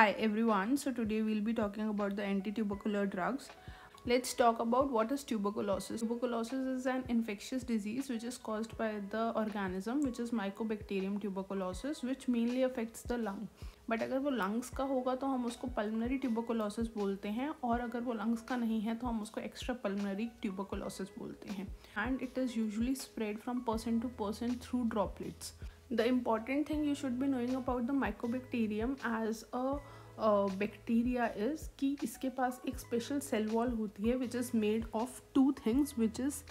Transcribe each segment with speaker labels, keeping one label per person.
Speaker 1: Hi everyone, so today we'll be talking about the anti-tubercular drugs. Let's talk about what is tuberculosis. Tuberculosis is an infectious disease which is caused by the organism which is Mycobacterium tuberculosis, which mainly affects the lung. But अगर वो lungs का होगा तो हम उसको pulmonary tuberculosis बोलते हैं, और अगर वो लंग्स का नहीं है तो हम उसको एक्स्ट्रा पल्मनरी ट्यूबरकुलोसिस बोलते हैं. And it is usually spread from person to person through droplets. The important thing you should be knowing about the mycobacterium as a bacteria is कि इसके पास एक स्पेशल सेल वॉल होती है which is made of two things, which is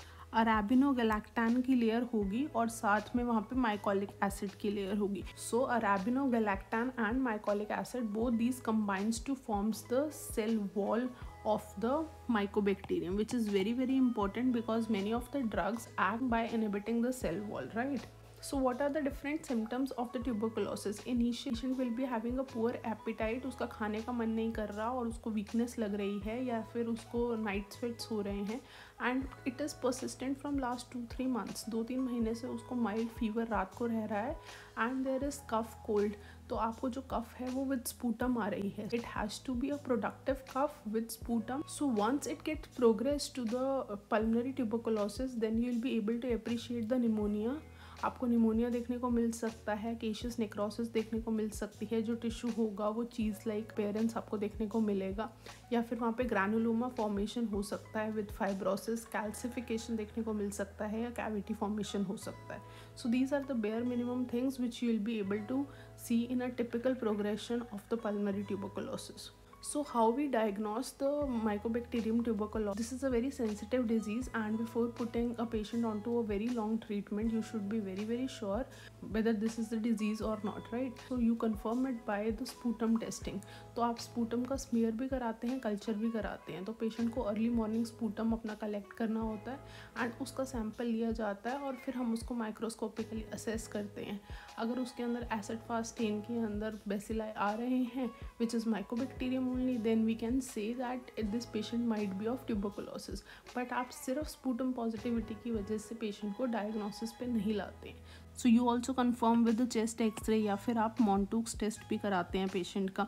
Speaker 1: arabinogalactan की layer होगी और साथ में वहाँ पे माइकोलिक एसिड की लेयर होगी. So arabinogalactan and mycolic acid both these combines to forms the cell wall of the mycobacterium, which is very very important because many of the drugs act by inhibiting the cell wall, right? So what are the different symptoms of the tuberculosis? Initially patient will be having a poor appetite, उसका खाने का मन नहीं कर रहा और उसको weakness लग रही है या फिर उसको night sweats हो रहे हैं, and it is persistent from last 2-3 months. 2-3 महीने से उसको mild fever रात को रह रहा है, and there is cough cold. तो आपको जो कफ है वो with sputum आ रही है. It has to be a productive cough with sputum. So once it gets progressed to the pulmonary tuberculosis, then you will be able to appreciate the pneumonia. आपको pneumonia देखने को मिल सकता है, केशियस नेक्रोसिस देखने को मिल सकती है, जो टिश्यू होगा वो चीज़ लाइक पेरेंट्स आपको देखने को मिलेगा, या फिर वहाँ पे ग्रैनुलोमा फॉर्मेशन हो सकता है विद फाइब्रोसिस, कैल्सिफिकेशन देखने को मिल सकता है या कैविटी फॉर्मेशन हो सकता है. So these are the bare minimum things which you will be able to see in a typical progression of the pulmonary tuberculosis. So how we diagnose the Mycobacterium tuberculosis? This is a very sensitive disease, and before putting a patient onto a very long treatment, you should be very very sure whether this is the disease or not, right? So you confirm it by the sputum testing. तो आप sputum का smear भी कराते हैं, culture भी कराते हैं. तो patient को early morning sputum अपना collect करना होता है and उसका sample लिया जाता है और फिर हम उसको microscopically assess करते हैं. अगर उसके अंदर acid fast stain के अंदर bacilli आ रहे हैं which is Mycobacterium only, then we can say that this patient might be of tuberculosis. But आप सिर्फ sputum positivity की वजह से patient को diagnosis पे नहीं लाते. So you also confirm with the chest X-ray या फिर आप Montoux test भी कराते हैं patient का.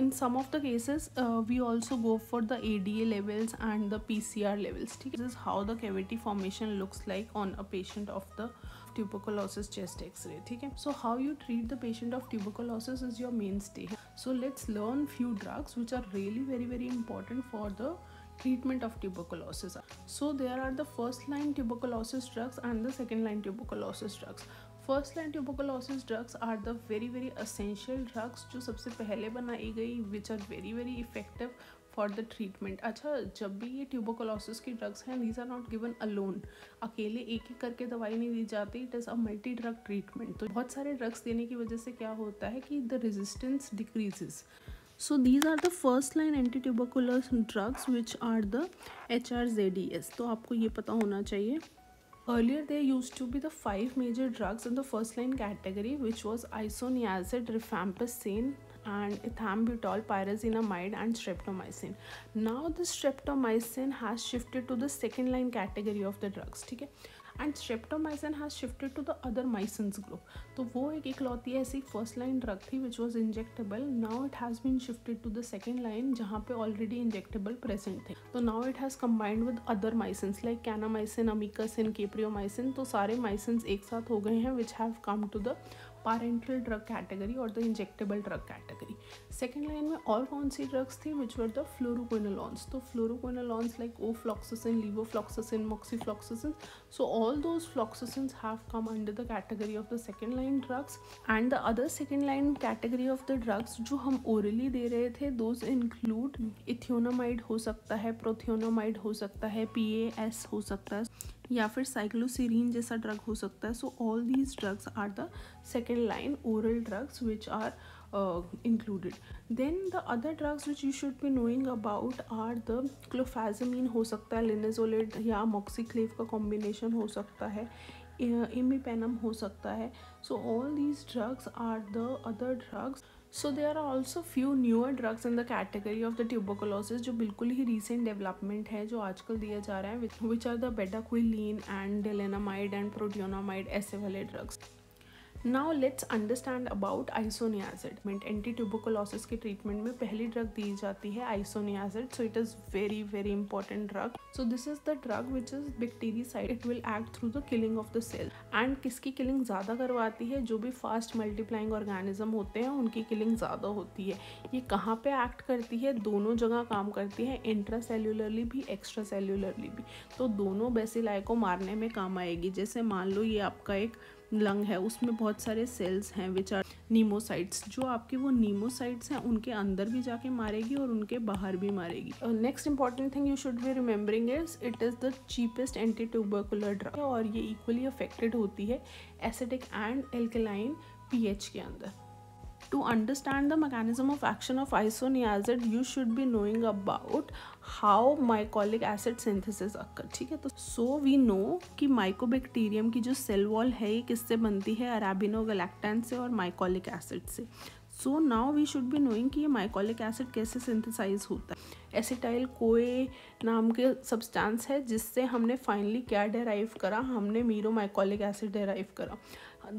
Speaker 1: In some of the cases we also go for the ADA levels and the PCR levels. This is how the cavity formation looks like on a patient of the tuberculosis chest X-ray. ठीक है. So how you treat the patient of tuberculosis is your mainstay. So let's learn few drugs which are really very very important for the treatment of tuberculosis. So there are the first line tuberculosis drugs and the second line tuberculosis drugs. First line tuberculosis drugs are the very very essential drugs जो सबसे पहले बनाई गई, which are very very effective for the treatment. अच्छा, जब भी ये tuberculosis की ड्रग्स हैं, these are not given alone. अकेले एक एक करके दवाई नहीं दी जाती. It is a multi drug treatment. तो बहुत सारे ड्रग्स देने की वजह से क्या होता है कि the resistance decreases. So these are the first line anti-tuberculous drugs which are the HRZDS. तो आपको ये पता होना चाहिए. Earlier there used to be the 5 major drugs in the first line category, which was isoniazid, rifampicin and ethambutol, pyrazinamide and streptomycin. Now the streptomycin has shifted to the second line category of the drugs. ठीक है. And streptomycin has shifted to the other mycins group. तो वो एक इकलौती ऐसी first line drug थी which was injectable. Now it has been shifted to the second line जहाँ पे ऑलरेडी इंजेक्टेबल प्रेजेंट थे. तो now it has combined with other mycins like kanamycin, amikacin, capreomycin. तो सारे माइसिन्स एक साथ हो गए हैं which have come to the parenteral drug category और the injectable drug category. Second line में और कौन सी ड्रग्स थी विच वर द फ्लोरोक्विनोलॉन्स. तो fluoroquinolones like ofloxacin, levofloxacin, moxifloxacin. So all those floxacins have come under the category of the second line drugs. And the other second line category of the drugs जो हम orally दे रहे थे, those include इथियोनामाइड हो सकता है, प्रोथियोनामाइड हो सकता है, PAS हो सकता है, या फिर साइक्लोसिरीन जैसा ड्रग हो सकता है. So all these drugs are the second line oral drugs which are included. Then the other drugs which you should be knowing about are the clofazimine हो सकता है, linezolid या moxiclav का combination हो सकता है, imipenem हो सकता है. So all these drugs are the other drugs. So there are also few newer drugs in the category of the tuberculosis जो बिल्कुल ही recent development है, जो आजकल दिए जा रहे हैं, which are the bedaquiline and delenamide and protonamide, ऐसे वाले drugs. Now let's understand about isoniazid. Anti tuberculosis के ट्रीटमेंट में पहली ड्रग दी जाती है isoniazid. So it is very very important drug. So this is the drug which is bactericide. It will act through the killing of the cell. And किसकी killing ज़्यादा करवाती है? जो भी फास्ट मल्टीप्लाइंग ऑर्गेनिज्म होते हैं उनकी किलिंग ज़्यादा होती है। ये कहाँ पे एक्ट करती है? दोनों जगह काम करती है, इंट्रा सेल्यूलरली भी, एक्स्ट्रा सेल्यूलरली भी। तो दोनों बेसिलाई को मारने में काम आएगी। जैसे मान लो ये आपका एक लंग है, उसमें बहुत सारे सेल्स हैं विच आर नीमोसाइट्स। जो आपके वो नीमोसाइट्स हैं उनके अंदर भी जाके मारेगी और उनके बाहर भी मारेगी। Next important thing you should B remembering is it is the cheapest anti tubercular drug और ये इक्वली अफेक्टेड होती है एसिडिक एंड एल्कलाइन pH के अंदर। To understand the mechanism of action of isoniazid, you should be knowing about how mycolic acid synthesis occur। ठीक है, तो so we know कि माइकोबैक्टीरियम की जो सेल वॉल है ये किससे बनती है? अराबिनोगैलेक्टैन से और माइकोलिक एसिड से। So now we should be knowing कि ये माइकोलिक एसिड कैसे सिंथेसाइज होता है। एसिटाइल कोए नाम के सब्सटेंस है जिससे हमने फाइनली क्या डेराइव करा? हमने मीरो माइकोलिक एसिड डेराइव करा।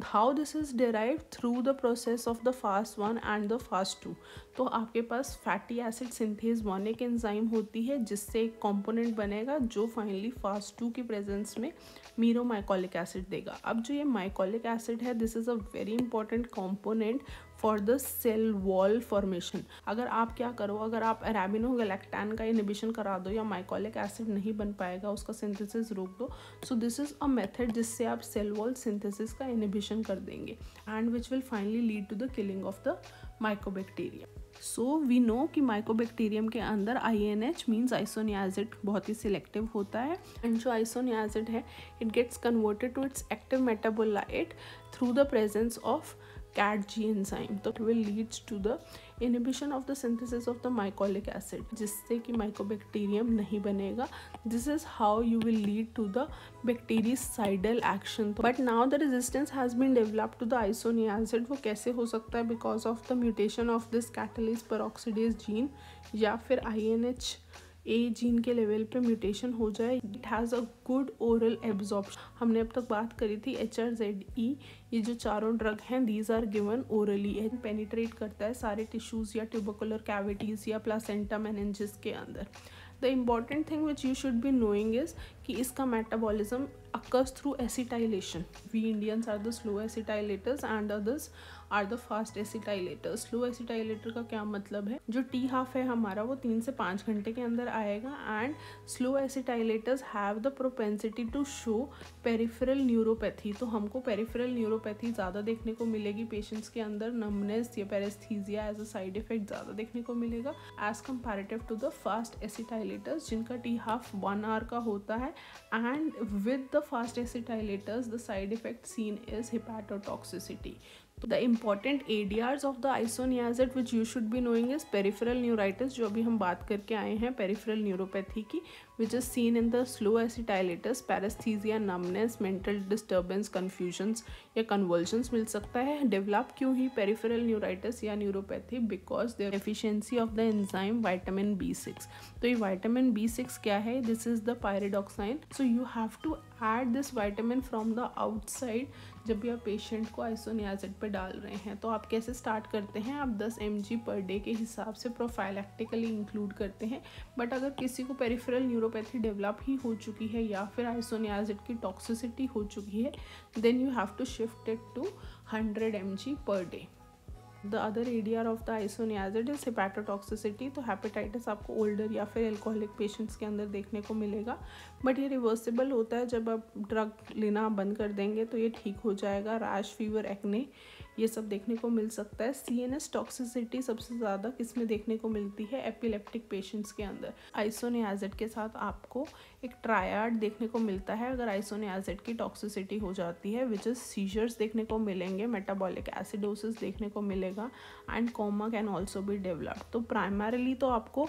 Speaker 1: How this is derived? Through the process of the fast 1 and the fast 2। तो आपके पास फैटी एसिड सिंथेज 1 एक एंजाइम होती है जिससे एक कंपोनेंट बनेगा जो फाइनली फास्ट 2 की प्रेजेंस में मीरो माइकोलिक एसिड देगा। अब जो ये माइकोलिक एसिड है this is a very important component for the cell wall formation. अगर आप क्या करो, अगर आप अराबिनोगैलेक्टैन का इनहिबिशन करा दो या माइकोलिक एसिड नहीं बन पाएगा, उसका सिंथेसिस रोक दो, so this is a method जिससे आप सेल वॉल सिंथेसिस का इनहिबिशन कर देंगे and which will finally lead to the killing of the mycobacterium. So we know कि माइकोबैक्टीरियम के अंदर INH मीन्स आइसोनियाजिड बहुत ही सिलेक्टिव होता है एंड जो आइसोनियाजिड है it gets converted to its active metabolite through the presence of CAT-G enzyme। तो it will leads to the inhibition of the synthesis of the mycolic acid जिससे कि Mycobacterium नहीं बनेगा। This is how you will lead to the bactericidal action। But now the resistance has been developed to the isoniazid। वो कैसे हो सकता है? Because of the mutation of this catalase peroxidase gene या फिर INH A जीन के level पे mutation हो जाए। It has a good oral absorption. हमने अब तक बात करी थी HRZE। ये जो चारों ड्रग हैं these are given orally. Penetrate करता है सारे टिश्यूज़ या ट्यूबरकुलर कैविटीज़ या प्लासेंटा मेनिंजेस के अंदर। The important thing which you should be knowing is कि इसका metabolism occurs through acetylation। We Indians are the slow acetylators and others are the fast acetylators। slow acetylator का क्या मतलब है? जो T half है हमारा वो 3 से 5 घंटे के अंदर आएगा and slow acetylators have the propensity to show peripheral neuropathy। तो हमको peripheral neuropathy ज़्यादा देखने को मिलेगी पेशेंट्स के अंदर। numbness या paresthesia as a side effect ज़्यादा देखने को मिलेगा as comparative to the fast acetylators जिनका T half 1 hour का होता है and with the fast acetylators the side effect seen is hepatotoxicity। The important ADRs of the isoniazid which you should be knowing is peripheral neuritis जो अभी हम बात करके आए हैं peripheral neuropathy की, which is seen in the slow acetylators, paresthesia, numbness, mental disturbance, confusions या convulsions मिल सकता है। develop क्यों ही peripheral neuritis या neuropathy? because their deficiency of the enzyme vitamin B6। तो ये vitamin B6 क्या है? this is the pyridoxine। so you have to add this vitamin from the outside जब भी आप पेशेंट को आइसोनियाजिड पे डाल रहे हैं। तो आप कैसे स्टार्ट करते हैं? आप 10 mg पर डे के हिसाब से प्रोफाइलैक्टिकली इंक्लूड करते हैं। बट अगर किसी को पेरिफेरल न्यूरोपैथी डेवलप ही हो चुकी है या फिर आइसोनियाजिड की टॉक्सिसिटी हो चुकी है then you have to shift it to 100 mg per day. The other ADR of the isoniazid is hepatotoxicity. तो हेपेटाइटिस आपको ओल्डर या फिर एल्कोहलिक पेशेंट्स के अंदर देखने को मिलेगा बट ये रिवर्सिबल होता है। जब आप ड्रग लेना बंद कर देंगे तो ये ठीक हो जाएगा। रैश, फीवर, एक्ने ये सब देखने को मिल सकता है। CNS टॉक्सिसिटी सबसे ज़्यादा किस में देखने को मिलती है? एपिलेप्टिक पेशेंट्स के अंदर। आइसोनियाजिड के साथ आपको एक ट्रायड देखने को मिलता है अगर आइसोनियाजिड की टॉक्सिसिटी हो जाती है विच इज़ सीजर्स देखने को मिलेंगे, मेटाबॉलिक एसिडोसिस देखने को मिलेगा and coma can also be developed. तो प्राइमरीली तो आपको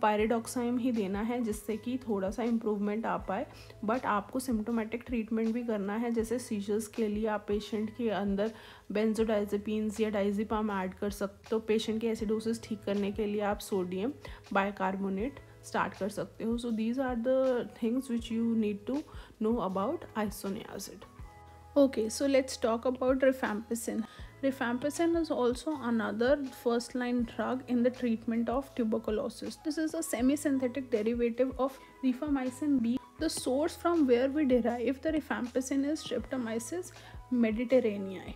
Speaker 1: पायरिडॉक्साइम ही देना है जिससे कि थोड़ा सा इम्प्रूवमेंट आ पाए बट आपको सिम्टोमेटिक ट्रीटमेंट भी करना है। जैसे सीजर्स के लिए आप पेशेंट के अंदर बेंजोडाइजेपिन्स या डाइजिपाम ऐड कर सकते हो। पेशेंट की एसिडोसिस ठीक करने के लिए आप सोडियम बाइकार्बोनेट स्टार्ट कर सकते हो। So these are the things which you need to know about isoniazid. Okay, so let's talk about rifampicin. Rifampicin is also another first line drug in the treatment of tuberculosis. This is a semi-synthetic derivative of rifamycin B. The source from where we derive the rifampicin is Streptomyces mediterraneae.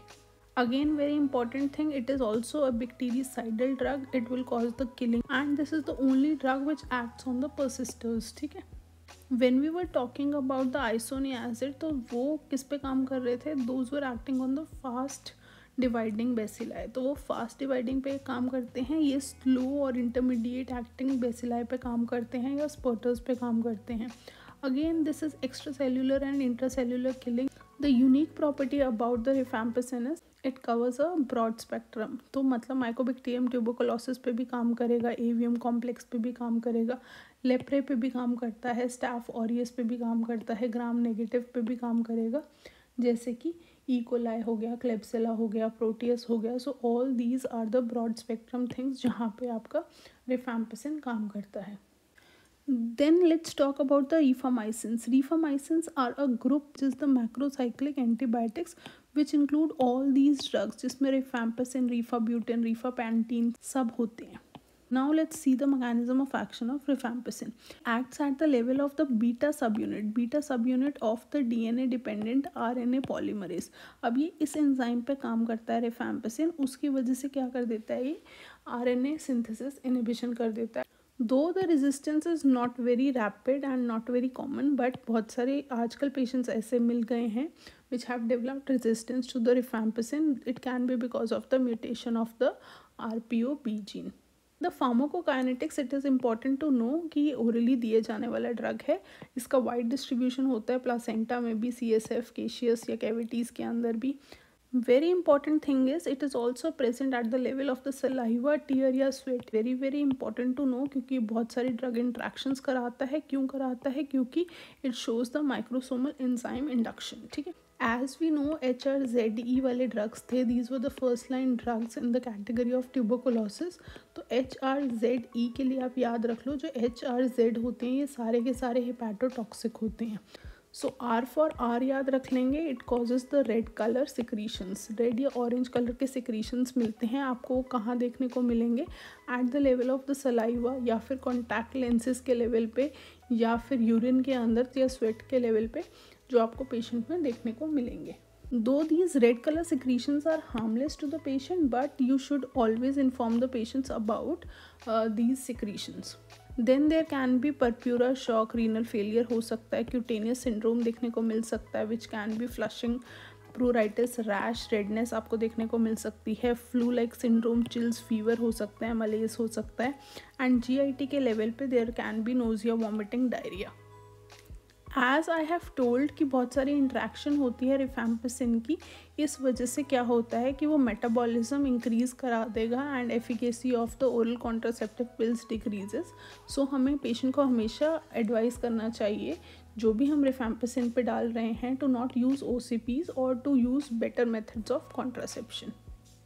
Speaker 1: Again, very important thing, it is also a bactericidal drug. It will cause the killing, and this is the only drug which acts on the persisters. ठीक है. When we were talking about the isoniazid, तो वो किस पे काम कर रहे थे? Those were acting on the fast dividing bacilli. तो वो फास्ट डिवाइडिंग पे काम करते हैं. ये स्लो और इंटरमीडिएट एक्टिंग बेसिलाई पे काम करते हैं या स्पर्टर्स पे काम करते हैं. Again this is extra cellular and intracellular killing. The unique property about the rifampicin is it covers a broad spectrum. तो मतलब माइकोबैक्टीरियम ट्यूबरकुलोसिस पे भी काम करेगा, एवियम कॉम्प्लेक्स पे भी काम करेगा, लेप्रे पे भी काम करता है, स्टाफ ऑरियस पे भी काम करता है, ग्राम नेगेटिव पे भी काम करेगा, जैसे कि इकोलाई हो गया, क्लेब्सिला हो गया, प्रोटियस हो गया. So all these are the broad spectrum things जहाँ पे आपका रिफैम्पिसिन काम करता है. Then let's talk about the rifamycins. Rifamycins are a group which is the macrocyclic antibiotics which include all these drugs जिसमें rifampicin, rifabutin, rifapentine सब होते हैं. Now let's see the mechanism of action of rifampicin. Acts at the level of the beta subunit of the DNA dependent RNA polymerase. अब ये इस enzyme पे काम करता है rifampicin, उसकी वजह से क्या कर देता है, ये RNA synthesis inhibition कर देता है. Though the resistance is not very rapid and not very common, but बहुत सारे आजकल पेशेंट्स ऐसे मिल गए हैं which have developed resistance to the rifampicin. It can be because of the mutation of the RPOB gene. The pharmacokinetics, it is important to know कि ये orally दिए जाने वाला ड्रग है. इसका वाइड डिस्ट्रीब्यूशन होता है प्लासेंटा में भी, CSF, केशियस या कैविटीज़ के अंदर भी. Very important thing is it is also present at the level of the saliva, tear या sweat. very important to know क्योंकि बहुत सारी drug interactions कराता है. क्यों कराता है? क्योंकि it shows the microsomal enzyme induction. ठीक है. As we know, HRZE वाले drugs थे. These were the first line drugs in the category of tuberculosis. तो HRZE के लिए आप याद रख लो, जो HRZ होते हैं ये सारे के सारे हेपेटोटॉक्सिक होते हैं. सो R फॉर R याद रख लेंगे. It causes the red colour secretions. Red या ऑरेंज कलर के सिक्रीशंस मिलते हैं आपको. कहाँ देखने को मिलेंगे? Eight the level of the saliva, या फिर कॉन्टैक्ट लेंसेज के लेवल पे, या फिर यूरिन के अंदर या स्वेट के लेवल पे, जो आपको पेशेंट में देखने को मिलेंगे. Though these red color secretions are harmless to the patient, but you should always inform the patients about these secretions. Then there can be purpura shock, renal failure हो सकता है, cutaneous syndrome देखने को मिल सकता है, which can be flushing, pruritus, rash, redness आपको देखने को मिल सकती है, flu like syndrome, chills, fever हो सकता है, malaise हो सकता है, and GIT के लेवल पे there can be nausea, vomiting, diarrhea. As I have told कि बहुत सारी इंट्रैक्शन होती है रिफैम्पिसिन की. इस वजह से क्या होता है कि वो मेटाबॉलिज्म इंक्रीज़ करा देगा and efficacy of the oral contraceptive pills decreases. So हमें पेशेंट को हमेशा एडवाइस करना चाहिए, जो भी हम रिफैम्पिसिन पे डाल रहे हैं, टू नॉट यूज़ OCPs और to use better methods of contraception.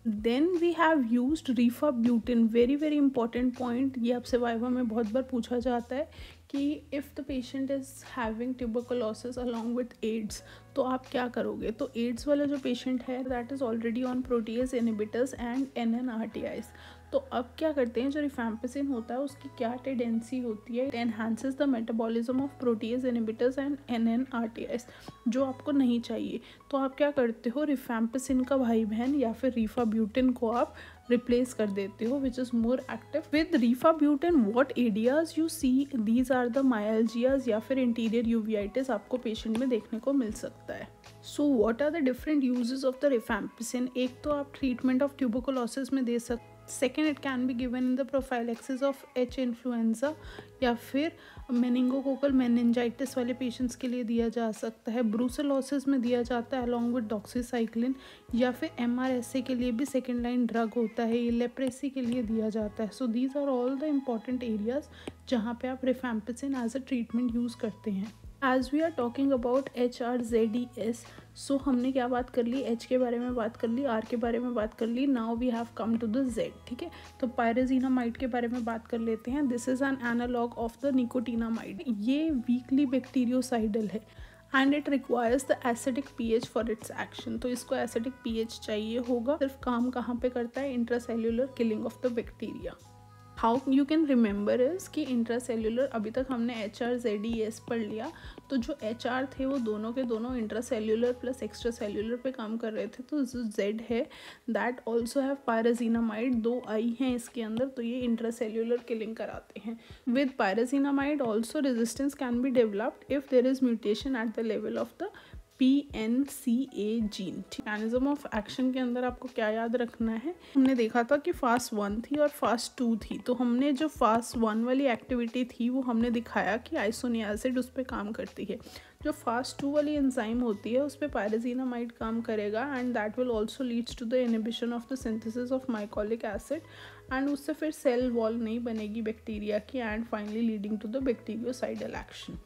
Speaker 1: Then we have used rifabutin. Very important point, ये आपसे वाइवा में बहुत बार पूछा जाता है कि if the patient is having tuberculosis along with AIDS, तो आप क्या करोगे? तो एड्स वाला जो पेशेंट है that is already on protease inhibitors and NNRTIs. तो अब क्या करते हैं, जो रिफैम्पिसिन होता है उसकी क्या टेंडेंसी होती है, it enhances the metabolism of protease inhibitors and NNRTIs, जो आपको नहीं चाहिए. तो आप क्या करते हो, रिफैम्पिसिन का भाई बहन या फिर रिफाब्यूटिन को आप रिप्लेस कर देते हो, which is more active. With rifabutin what areas you see, these are the myalgias या फिर इंटीरियर यूवियाइटिस आपको पेशेंट में देखने को मिल सकता है. So what are the different uses of the rifampicin? एक तो आप ट्रीटमेंट ऑफ ट्यूबरकुलोसिस में दे सकते. Second, it can be given in the prophylaxis of H influenza या फिर मेनिंगोकोकल मेनिंजाइटिस वाले पेशेंट्स के लिए दिया जा सकता है. ब्रूसेलोसिस में दिया जाता है अलॉन्ग विद डॉक्सीसाइक्लिन, या फिर MRSA के लिए भी सेकेंड लाइन ड्रग होता है, ये लेप्रेसी के लिए दिया जाता है. So these are all the important areas जहाँ पे आप rifampicin as a treatment use करते हैं. As we are talking about HRZES, so हमने क्या बात कर ली, H के बारे में बात कर ली, R के बारे में बात कर ली. Now we have come to the Z. ठीक है, तो पायरेजिनामाइड के बारे में बात कर लेते हैं. This is an analogue of the nicotinamide. ये वीकली बैक्टीरियोसाइडल है. And it requires the acidic pH for its action. तो इसको एसिडिक pH चाहिए होगा। सिर्फ काम कहाँ पे करता है, intracellular killing of the bacteria. How you can remember is कि इंट्रासेल्यूलर, अभी तक हमने HRZES पढ़ लिया, तो जो HR थे वो दोनों के दोनों इंट्रासेल्यूलर प्लस एक्स्ट्रा सेल्यूलर पे काम कर रहे थे। तो जो Z है दैट ऑल्सो हैव पायरेजिनामाइड, 2 I हैं इसके अंदर, तो ये इंट्रासेल्यूलर किलिंग कराते हैं। With pyrazinamide also resistance can be developed if there is mutation at the level of the PNCA gene. Mechanism of action के अंदर आपको क्या याद रखना है, हमने देखा था कि फास्ट 1 थी और फास्ट 2 थी। तो हमने जो फास्ट 1 वाली एक्टिविटी थी वो हमने दिखाया कि आइसोनियासिड उस पर काम करती है। जो फास्ट 2 वाली एंजाइम होती है उस पर पायरेजिनामाइड काम करेगा and that will also leads to the inhibition of the synthesis of mycolic acid and उससे फिर सेल वॉल नहीं बनेगी बैक्टीरिया की and finally leading to the bactericidal action.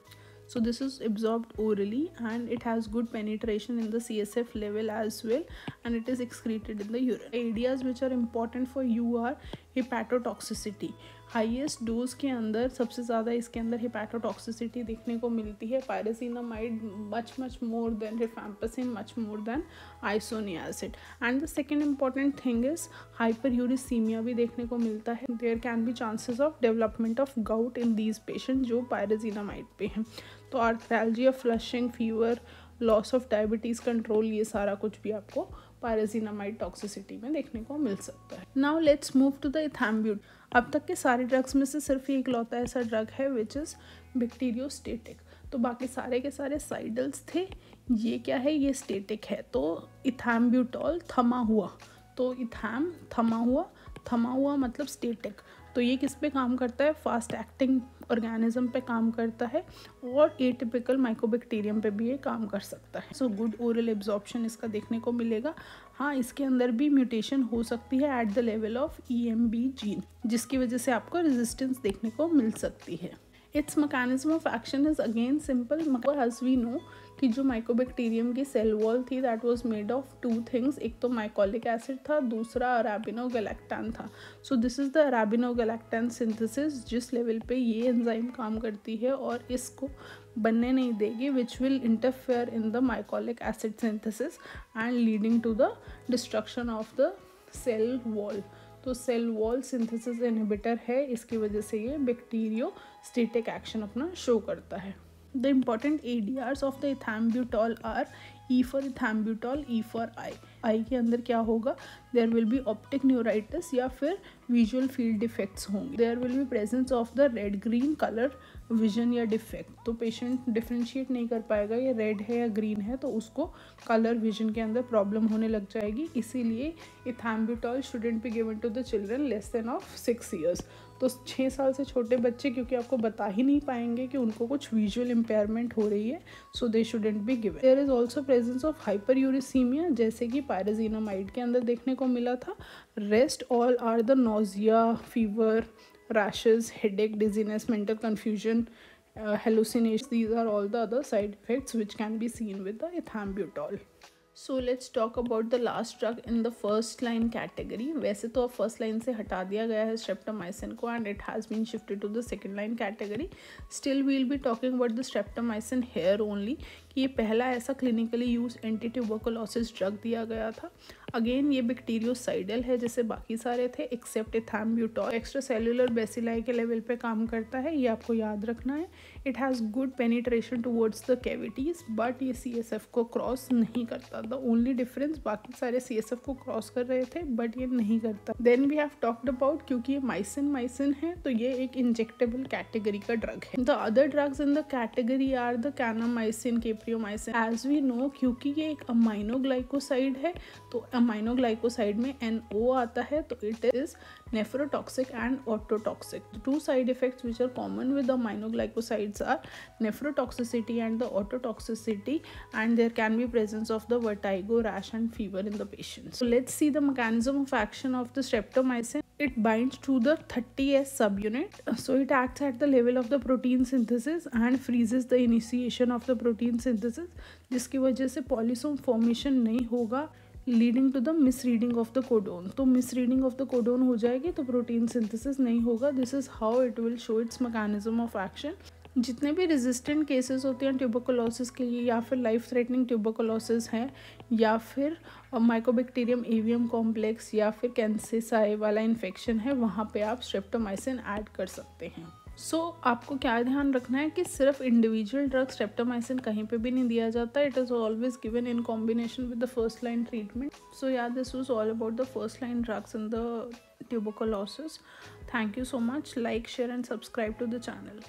Speaker 1: So this is absorbed orally and it has good penetration in the CSF level as well, and it is excreted in the urine. Areas which are important for you are hepatotoxicity. Highest dose के अंदर सबसे ज़्यादा इसके अंदर हिपैटोटॉक्सिसिटी देखने को मिलती है। Pyrazinamide much more than rifampicin, much more than isoniazid. And the second important thing is hyperuricaemia भी देखने को मिलता है। There can be chances of development of gout in these patient जो पायरेजिनामाइड पे हैं। तो arthralgia, flushing, fever, loss of diabetes control, ये सारा कुछ भी आपको पायरेजिनामाइड टॉक्सिसिटी में देखने को मिल सकता है। Now let's move to the ethambutol. अब तक के सारे ड्रग्स में से सिर्फ एक लौता ऐसा ड्रग है विच इज़ बैक्टीरियोस्टेटिक। तो बाकी सारे के सारे साइडल्स थे। ये क्या है, ये स्टेटिक है। तो इथैम्ब्यूटॉल थमा हुआ, तो इथैम थमा हुआ मतलब स्टेटिक। तो ये किस पे काम करता है, फास्ट एक्टिंग ऑर्गेनिज्म पे काम करता है और एटिपिकल माइकोबैक्टीरियम पे भी ये काम कर सकता है। सो गुड ओरल एब्जॉर्प्शन इसका देखने को मिलेगा। हाँ, इसके अंदर भी म्यूटेशन हो सकती है eight the level of EMB gene, जिसकी वजह से आपको रेजिस्टेंस देखने को मिल सकती है। Its mechanism of action is again simple. As we know कि जो माइकोबैक्टीरियम की सेल वॉल थी that was made of 2 things. एक तो माइकोलिक एसिड था, दूसरा अराबिनोगैलेक्टन था। So this is the arabinogalactan synthesis जिस लेवल पे ये एंजाइम काम करती है और इसको बनने नहीं देगी, which will interfere in the mycolic acid synthesis and leading to the destruction of the cell wall. तो सेल वॉल सिंथेसिस इनहिबिटर है, इसकी वजह से ये बैक्टीरियोस्टेटिक एक्शन अपना शो करता है। The important ADRs of the ethambutol are E for ethambutol, E for I. I के अंदर क्या होगा, there will be optic neuritis या फिर visual field defects होंगे। There will be presence of the red green color vision या defect। तो patient differentiate नहीं कर पाएगा ये red है या green है, तो उसको color vision के अंदर problem होने लग जाएगी। इसीलिए ethambutol shouldn't be given to the children less than of 6 years। तो 6 साल से छोटे बच्चे क्योंकि आपको बता ही नहीं पाएंगे कि उनको कुछ विजुअल इम्पेयरमेंट हो रही है, so they shouldn't be given. There is also presence of hyperuricaemia, जैसे कि पायरेजिनामाइड के अंदर देखने को मिला था। Rest all are the nausea, fever, rashes, headache, dizziness, mental confusion, hallucinations. These are all the other side effects which can be seen with the ethambutol. So let's talk about the last drug in the first line category. वैसे तो अब first line से हटा दिया गया है streptomycin को and it has been shifted to the second line category. Still we will be talking about the streptomycin here only कि ये पहला ऐसा clinically use anti tuberculosis drug दिया गया था। अगेन ये बैक्टीरियोसाइडल है जैसे बाकी सारे थे एक्सेप्ट इथैम्ब्यूटॉल। एक्स्ट्रा सेल्यूलर बेसिलाई के लेवल पे काम करता है, ये आपको याद रखना है। It has good penetration towards the cavities but ये CSF को क्रॉस नहीं करता। द ओनली डिफरेंस, बाकी सारे CSF को क्रॉस कर रहे थे बट ये नहीं करता। Then we have talked about, क्योंकि ये माइसिन है तो ये एक इंजेक्टेबल कैटेगरी का ड्रग है। The other drugs in the category are the kanamycin, capreomycin. As we know, क्योंकि ये एक अमाइनोग्लाइकोसाइड है तो अमाइनोग्लाइकोसाइड में NO आता है, तो it is nephrotoxic and ototoxic. The two side effects which are common with the aminoglycosides are nephrotoxicity and the ototoxicity, and there can be presence of the vertigo, rash and fever in the patient. So let's see the mechanism of action of the streptomycin. It binds to the 30S subunit, so it acts at the level of the protein synthesis and freezes the initiation of the protein synthesis, जिसकी वजह से polysome formation नहीं होगा, leading to the misreading of the codon. तो misreading of the codon हो जाएगी तो protein synthesis नहीं होगा। This is how it will show its mechanism of action. जितने भी रेजिस्टेंट केसेस होते हैं ट्यूबरकुलोसिस के लिए, या फिर लाइफ थ्रेटनिंग ट्यूबरकुलोसिस है, या फिर माइकोबैक्टीरियम एवियम कॉम्प्लेक्स, या फिर कैंसेसाई वाला इन्फेक्शन है, वहाँ पे आप स्ट्रेप्टोमाइसिन ऐड कर सकते हैं। आपको क्या ध्यान रखना है कि सिर्फ इंडिविजुअल ड्रग स्ट्रेप्टोमाइसिन कहीं पे भी नहीं दिया जाता, it is always given in combination with the first line treatment. This was all about the first line drugs in the tuberculosis. Thank you so much. Like, share and subscribe to the channel.